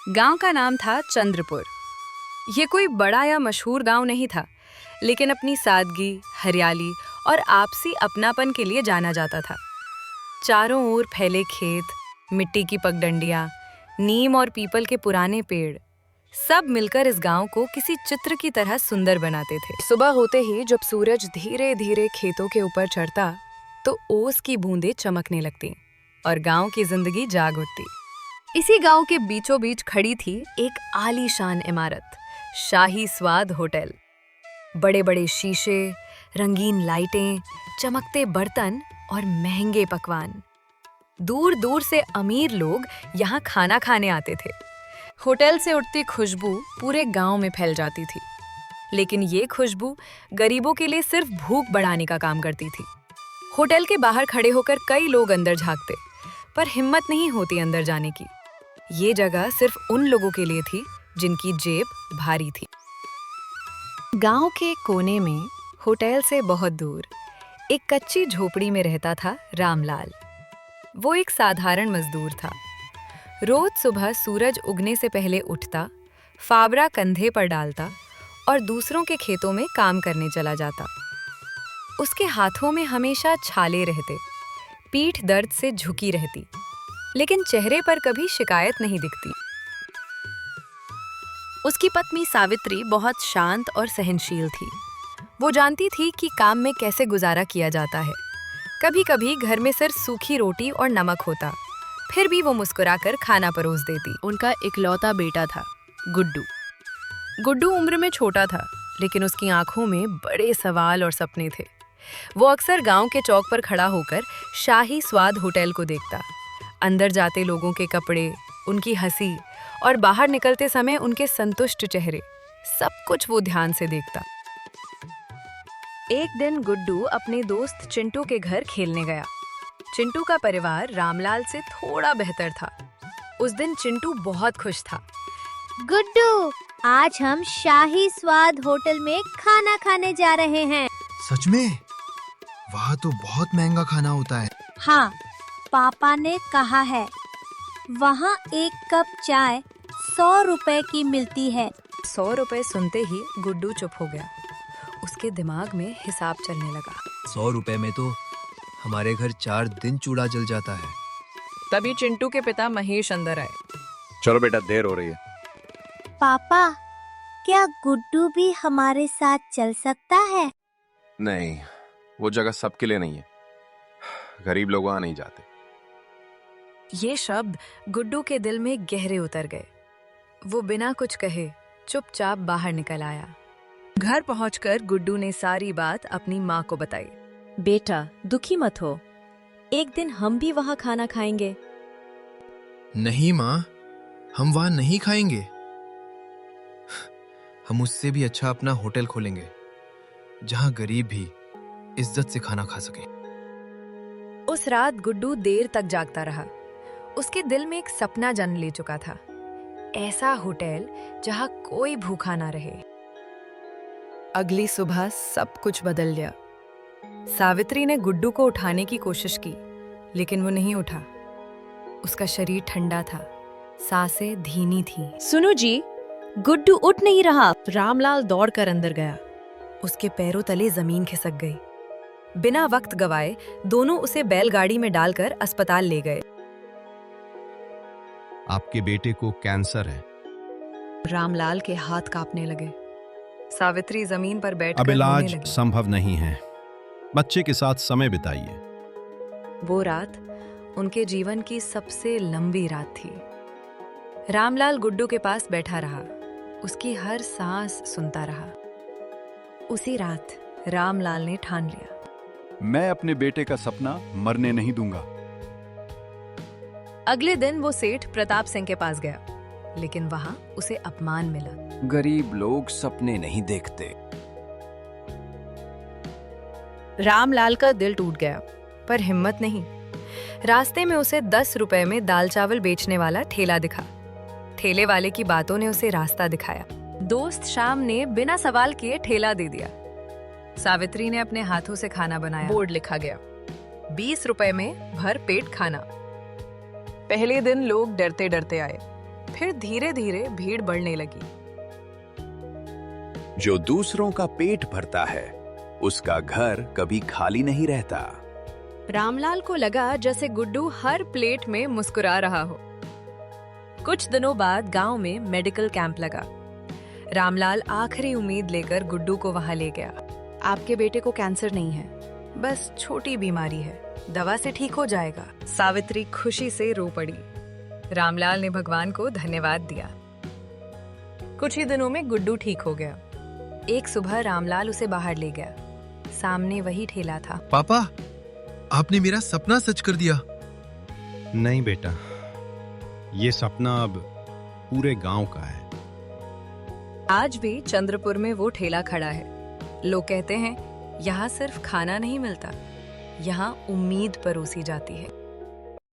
गांव का नाम था चंद्रपुर। ये कोई बड़ा या मशहूर गांव नहीं था, लेकिन अपनी सादगी, हरियाली और आपसी अपनापन के लिए जाना जाता था। चारों ओर फैले खेत, मिट्टी की पगडंडियां, नीम और पीपल के पुराने पेड़, सब मिलकर इस गांव को किसी चित्र की तरह सुंदर बनाते थे। सुबह होते ही जब सूरज धीरे धीरे खेतों के ऊपर चढ़ता, तो ओस की बूंदें चमकने लगती और गांव की जिंदगी जाग उठती। इसी गांव के बीचों बीच खड़ी थी एक आलीशान इमारत, शाही स्वाद होटल। बड़े बड़े शीशे, रंगीन लाइटें, चमकते बर्तन और महंगे पकवान। दूर दूर से अमीर लोग यहाँ खाना खाने आते थे। होटल से उठती खुशबू पूरे गांव में फैल जाती थी, लेकिन ये खुशबू गरीबों के लिए सिर्फ भूख बढ़ाने का काम करती थी। होटल के बाहर खड़े होकर कई लोग अंदर झांकते, पर हिम्मत नहीं होती अंदर जाने की। ये जगह सिर्फ उन लोगों के लिए थी जिनकी जेब भारी थी। गांव के कोने में, होटल से बहुत दूर, एक कच्ची झोपड़ी में रहता था रामलाल। वो एक साधारण मजदूर था। रोज सुबह सूरज उगने से पहले उठता, फावड़ा कंधे पर डालता और दूसरों के खेतों में काम करने चला जाता। उसके हाथों में हमेशा छाले रहते, पीठ दर्द से झुकी रहती, लेकिन चेहरे पर कभी शिकायत नहीं दिखती। उसकी पत्नी सावित्री बहुत शांत और सहनशील थी। वो जानती थी कि काम में कैसे गुजारा किया जाता है। कभी कभी घर में सिर्फ सूखी रोटी और नमक होता, फिर भी वो मुस्कुराकर खाना परोस देती। उनका इकलौता बेटा था, गुड्डू। गुड्डू उम्र में छोटा था, लेकिन उसकी आंखों में बड़े सवाल और सपने थे। वो अक्सर गांव के चौक पर खड़ा होकर शाही स्वाद होटल को देखता। अंदर जाते लोगों के कपड़े, उनकी हंसी और बाहर निकलते समय उनके संतुष्ट चेहरे, सब कुछ वो ध्यान से देखता। एक दिन गुड्डू अपने दोस्त चिंटू के घर खेलने गया। चिंटू का परिवार रामलाल से थोड़ा बेहतर था। उस दिन चिंटू बहुत खुश था। गुड्डू, आज हम शाही स्वाद होटल में खाना खाने जा रहे हैं। सच में? वहाँ तो बहुत महंगा खाना होता है। हाँ, पापा ने कहा है। वहाँ एक कप चाय 100 रुपए की मिलती है। 100 रुपए सुनते ही गुड्डू चुप हो गया। उसके दिमाग में हिसाब चलने लगा। 100 रुपए में तो हमारे घर 4 दिन चूड़ा जल जाता है। तभी चिंटू के पिता महेश अंदर आए। चलो बेटा, देर हो रही है। पापा, क्या गुड्डू भी हमारे साथ चल सकता है? नहीं, वो जगह सबके लिए नहीं है। गरीब लोग वहां नहीं जाते। ये शब्द गुड्डू के दिल में गहरे उतर गए। वो बिना कुछ कहे चुपचाप बाहर निकल आया। घर पहुंचकर गुड्डू ने सारी बात अपनी माँ को बताई। बेटा, दुखी मत हो, एक दिन हम भी वहाँ खाना खाएंगे। नहीं माँ, हम वहाँ नहीं खाएंगे। हम उससे भी अच्छा अपना होटल खोलेंगे, जहाँ गरीब भी इज्जत से खाना खा सके। उस रात गुड्डू देर तक जागता रहा। उसके दिल में एक सपना जन्म ले चुका था, ऐसा होटल जहाँ कोई भूखा ना रहे। अगली सुबह सब कुछ बदल गया। सावित्री ने गुड्डू को उठाने की कोशिश की, लेकिन वो नहीं उठा। उसका शरीर ठंडा था, सांसें धीमी थीं। सुनो जी, गुड्डू उठ नहीं रहा। रामलाल दौड़कर अंदर गया। उसके पैरों तले जमीन खिसक गई। बिना वक्त गवाए दोनों उसे बैलगाड़ी में डालकर अस्पताल ले गए। आपके बेटे को कैंसर है। रामलाल के हाथ कांपने लगे। सावित्री जमीन पर बैठकर अब रोने इलाज लगी। संभव नहीं है। बच्चे के साथ समय बिताइए। वो रात उनके जीवन की सबसे लंबी रात थी। रामलाल गुड्डू के पास बैठा रहा, उसकी हर सांस सुनता रहा। उसी रात रामलाल ने ठान लिया, मैं अपने बेटे का सपना मरने नहीं दूंगा। अगले दिन वो सेठ प्रताप सिंह के पास गया, लेकिन वहां उसे अपमान मिला। गरीब लोग सपने नहीं देखते। रामलाल का दिल टूट गया, पर हिम्मत नहीं। रास्ते में उसे 10 रुपए में दाल चावल बेचने वाला ठेला दिखा। ठेले वाले की बातों ने उसे रास्ता दिखाया। दोस्त शाम ने बिना सवाल किए ठेला दे दिया। सावित्री ने अपने हाथों से खाना बनाया। बोर्ड लिखा गया, 20 रुपए में भर पेट खाना। पहले दिन लोग डरते डरते आए, फिर धीरे धीरे भीड़ बढ़ने लगी। जो दूसरों का पेट भरता है उसका घर कभी खाली नहीं रहता। रामलाल को लगा जैसे गुड्डू हर प्लेट में मुस्कुरा रहा हो। कुछ दिनों बाद गांव में मेडिकल कैंप लगा। रामलाल आखिरी उम्मीद लेकर गुड्डू को वहां ले गया। आपके बेटे को कैंसर नहीं है, बस छोटी बीमारी है, दवा से ठीक हो जाएगा। सावित्री खुशी से रो पड़ी। रामलाल ने भगवान को धन्यवाद दिया। कुछ ही दिनों में गुड्डू ठीक हो गया। एक सुबह रामलाल उसे बाहर ले गया। सामने वही ठेला था। पापा, आपने मेरा सपना सच कर दिया। नहीं बेटा, ये सपना अब पूरे गांव का है। आज भी चंद्रपुर में वो ठेला खड़ा है। लोग कहते हैं यहाँ सिर्फ खाना नहीं मिलता, यहाँ उम्मीद परोसी जाती है।